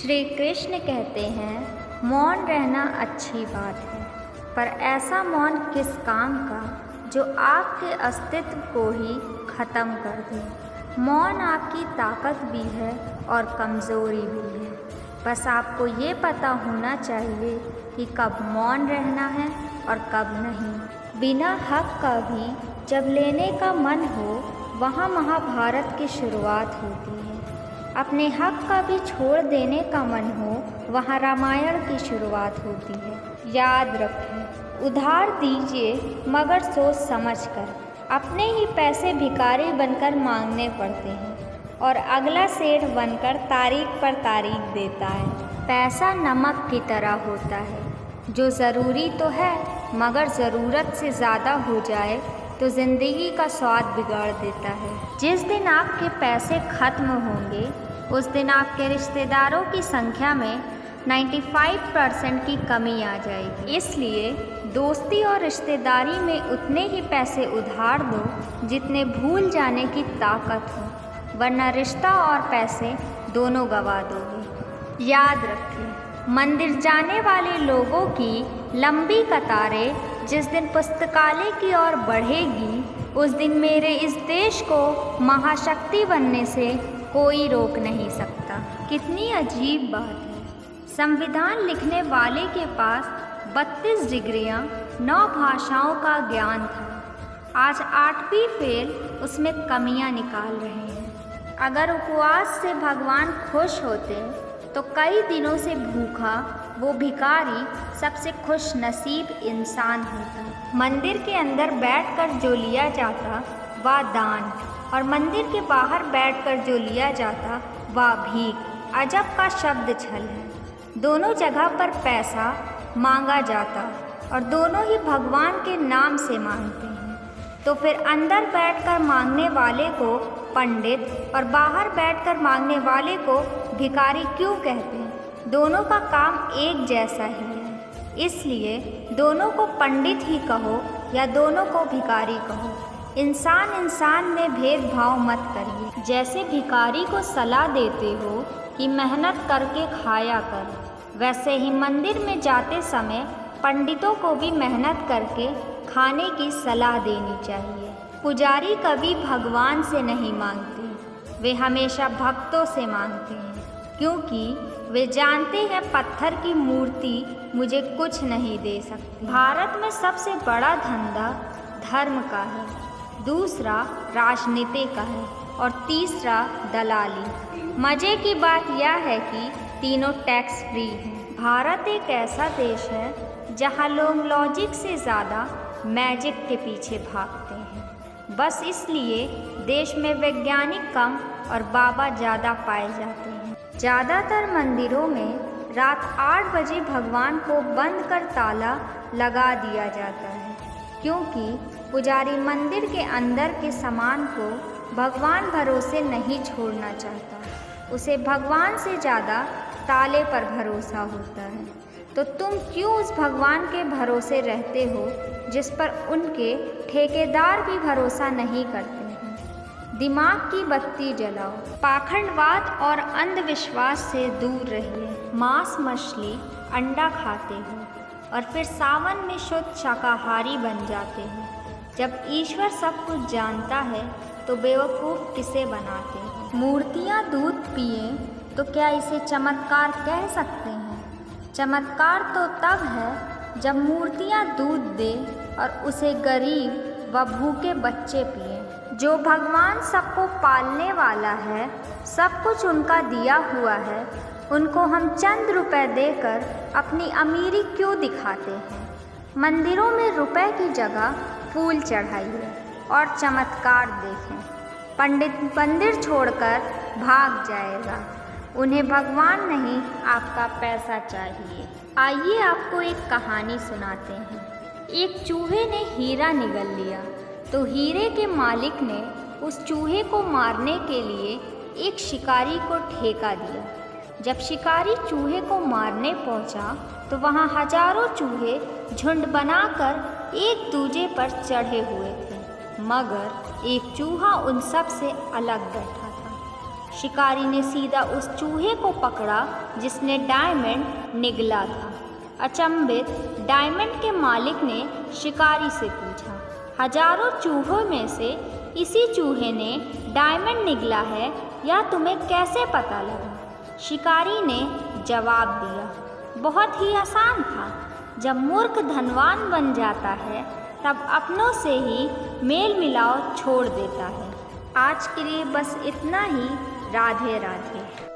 श्री कृष्ण कहते हैं मौन रहना अच्छी बात है, पर ऐसा मौन किस काम का जो आपके अस्तित्व को ही ख़त्म कर दे। मौन आपकी ताकत भी है और कमज़ोरी भी है। बस आपको ये पता होना चाहिए कि कब मौन रहना है और कब नहीं। बिना हक का भी जब लेने का मन हो, वहाँ महाभारत की शुरुआत होती है। अपने हक का भी छोड़ देने का मन हो, वहाँ रामायण की शुरुआत होती है। याद रखें, उधार दीजिए मगर सोच समझ कर। अपने ही पैसे भिखारी बनकर मांगने पड़ते हैं और अगला सेठ बनकर तारीख पर तारीख देता है। पैसा नमक की तरह होता है, जो ज़रूरी तो है मगर ज़रूरत से ज़्यादा हो जाए तो ज़िंदगी का स्वाद बिगाड़ देता है। जिस दिन आपके पैसे ख़त्म होंगे, उस दिन आपके रिश्तेदारों की संख्या में 95% की कमी आ जाएगी। इसलिए दोस्ती और रिश्तेदारी में उतने ही पैसे उधार दो जितने भूल जाने की ताकत हो, वरना रिश्ता और पैसे दोनों गंवा दोगे। याद रखें, मंदिर जाने वाले लोगों की लंबी कतारें जिस दिन पुस्तकालय की ओर बढ़ेगी, उस दिन मेरे इस देश को महाशक्ति बनने से कोई रोक नहीं सकता। कितनी अजीब बात है, संविधान लिखने वाले के पास 32 डिग्रियां, 9 भाषाओं का ज्ञान था। आज 8वीं फेल उसमें कमियां निकाल रहे हैं। अगर उपवास से भगवान खुश होते तो कई दिनों से भूखा वो भिखारी सबसे खुश नसीब इंसान होता। मंदिर के अंदर बैठकर जो लिया जाता वह दान, और मंदिर के बाहर बैठकर जो लिया जाता वह भीख। अजब का शब्द छल है। दोनों जगह पर पैसा मांगा जाता और दोनों ही भगवान के नाम से मांगते हैं। तो फिर अंदर बैठकर मांगने वाले को पंडित और बाहर बैठकर मांगने वाले को भिखारी क्यों कहते हैं? दोनों का काम एक जैसा ही है, इसलिए दोनों को पंडित ही कहो या दोनों को भिखारी कहो। इंसान इंसान में भेदभाव मत करिए। जैसे भिखारी को सलाह देते हो कि मेहनत करके खाया कर, वैसे ही मंदिर में जाते समय पंडितों को भी मेहनत करके खाने की सलाह देनी चाहिए। पुजारी कभी भगवान से नहीं मांगते, वे हमेशा भक्तों से मांगते हैं, क्योंकि वे जानते हैं पत्थर की मूर्ति मुझे कुछ नहीं दे सकती। भारत में सबसे बड़ा धंधा धर्म का है, दूसरा राजनीति का है और तीसरा दलाली। मज़े की बात यह है कि तीनों टैक्स फ्री हैं। भारत एक ऐसा देश है जहां लोग लॉजिक से ज़्यादा मैजिक के पीछे भागते हैं। बस इसलिए देश में वैज्ञानिक कम और बाबा ज़्यादा पाए जाते हैं। ज़्यादातर मंदिरों में रात 8 बजे भगवान को बंद कर ताला लगा दिया जाता है, क्योंकि पुजारी मंदिर के अंदर के सामान को भगवान भरोसे नहीं छोड़ना चाहता। उसे भगवान से ज़्यादा ताले पर भरोसा होता है। तो तुम क्यों उस भगवान के भरोसे रहते हो जिस पर उनके ठेकेदार भी भरोसा नहीं करते हैं? दिमाग की बत्ती जलाओ। पाखंडवाद और अंधविश्वास से दूर रहिए। मांस मछली अंडा खाते हो और फिर सावन में शुद्ध शाकाहारी बन जाते हैं। जब ईश्वर सब कुछ जानता है तो बेवकूफ़ किसे बनाते हैं? मूर्तियाँ दूध पिए तो क्या इसे चमत्कार कह सकते हैं? चमत्कार तो तब है जब मूर्तियाँ दूध दे और उसे गरीब व भूखे बच्चे पिए। जो भगवान सबको पालने वाला है, सब कुछ उनका दिया हुआ है, उनको हम चंद रुपए देकर अपनी अमीरी क्यों दिखाते हैं? मंदिरों में रुपए की जगह फूल चढ़ाइए और चमत्कार देखें। पंडित मंदिर छोड़कर भाग जाएगा, उन्हें भगवान नहीं आपका पैसा चाहिए। आइए आपको एक कहानी सुनाते हैं। एक चूहे ने हीरा निगल लिया तो हीरे के मालिक ने उस चूहे को मारने के लिए एक शिकारी को ठेका दिया। जब शिकारी चूहे को मारने पहुंचा तो वहां हजारों चूहे झुंड बनाकर एक दूजे पर चढ़े हुए थे, मगर एक चूहा उन सब से अलग बैठा था। शिकारी ने सीधा उस चूहे को पकड़ा जिसने डायमंड निगला था। अचंभित डायमंड के मालिक ने शिकारी से पूछा, हजारों चूहों में से इसी चूहे ने डायमंड निगला है, या तुम्हें कैसे पता लगा? शिकारी ने जवाब दिया, बहुत ही आसान था। जब मूर्ख धनवान बन जाता है तब अपनों से ही मेल मिलाव छोड़ देता है। आज के लिए बस इतना ही। राधे राधे।